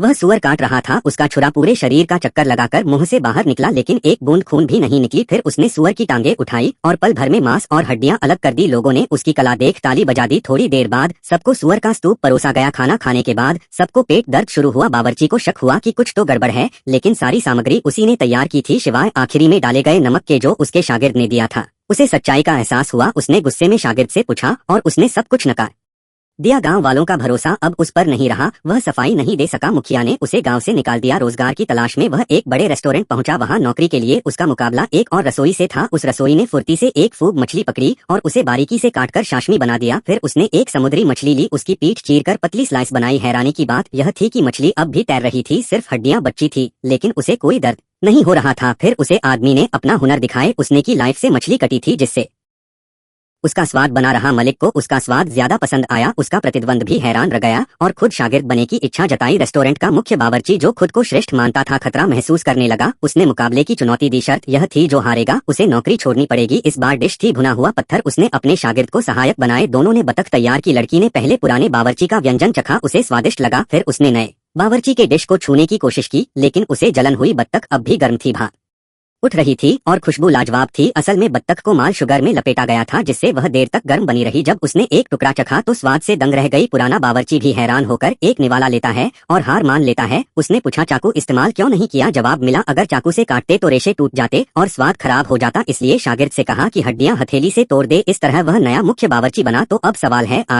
वह सुअर काट रहा था, उसका छुरा पूरे शरीर का चक्कर लगाकर मुंह से बाहर निकला, लेकिन एक बूंद खून भी नहीं निकली। फिर उसने सुअर की टांगे उठाई और पल भर में मांस और हड्डियां अलग कर दी। लोगों ने उसकी कला देख ताली बजा दी। थोड़ी देर बाद सबको सुअर का स्तूप परोसा गया। खाना खाने के बाद सबको पेट दर्द शुरू हुआ। बावर्ची को शक हुआ कि कुछ तो गड़बड़ है, लेकिन सारी सामग्री उसी ने तैयार की थी, सिवाय आखिरी में डाले गए नमक के जो उसके शागिर्द ने दिया था। उसे सच्चाई का एहसास हुआ। उसने गुस्से में शागिर्द से पूछा और उसने सब कुछ नकार दिया। गांव वालों का भरोसा अब उस पर नहीं रहा। वह सफाई नहीं दे सका। मुखिया ने उसे गांव से निकाल दिया। रोजगार की तलाश में वह एक बड़े रेस्टोरेंट पहुंचा। वहां नौकरी के लिए उसका मुकाबला एक और रसोई से था। उस रसोई ने फुर्ती से एक खूब मछली पकड़ी और उसे बारीकी से काटकर चाशनी बना दिया। फिर उसने एक समुद्री मछली ली, उसकी पीठ चीरकर पतली स्लाइस बनाई। हैरानी की बात यह थी कि मछली अब भी तैर रही थी, सिर्फ हड्डियां बची थी, लेकिन उसे कोई दर्द नहीं हो रहा था। फिर उसे आदमी ने अपना हुनर दिखाए। उसने की लाइफ से मछली कटी थी, जिससे उसका स्वाद बना रहा। मलिक को उसका स्वाद ज्यादा पसंद आया। उसका प्रतिद्वंद भी हैरान रह गया और खुद शागिर्द बनने की इच्छा जताई। रेस्टोरेंट का मुख्य बावर्ची, जो खुद को श्रेष्ठ मानता था, खतरा महसूस करने लगा। उसने मुकाबले की चुनौती दी। शर्त यह थी, जो हारेगा उसे नौकरी छोड़नी पड़ेगी। इस बार डिश थी भुना हुआ पत्थर। उसने अपने शागिर्द को सहायक बनाए। दोनों ने बतख तैयार की। लड़की ने पहले पुराने बावर्ची का व्यंजन चखा, उसे स्वादिष्ट लगा। फिर उसने नए बावर्ची के डिश को छूने की कोशिश की, लेकिन उसे जलन हुई। बत्तख अब भी गर्म थी, भाप उठ रही थी और खुशबू लाजवाब थी। असल में बत्तख को माल शुगर में लपेटा गया था, जिससे वह देर तक गर्म बनी रही। जब उसने एक टुकड़ा चखा तो स्वाद से दंग रह गई। पुराना बावर्ची भी हैरान होकर एक निवाला लेता है और हार मान लेता है। उसने पूछा, चाकू इस्तेमाल क्यों नहीं किया? जवाब मिला, अगर चाकू से काटते तो रेशे टूट जाते और स्वाद खराब हो जाता। इसलिए शागिर्द से कहा कि हड्डियां हथेली से तोड़ दे। इस तरह वह नया मुख्य बावर्ची बना। तो अब सवाल है,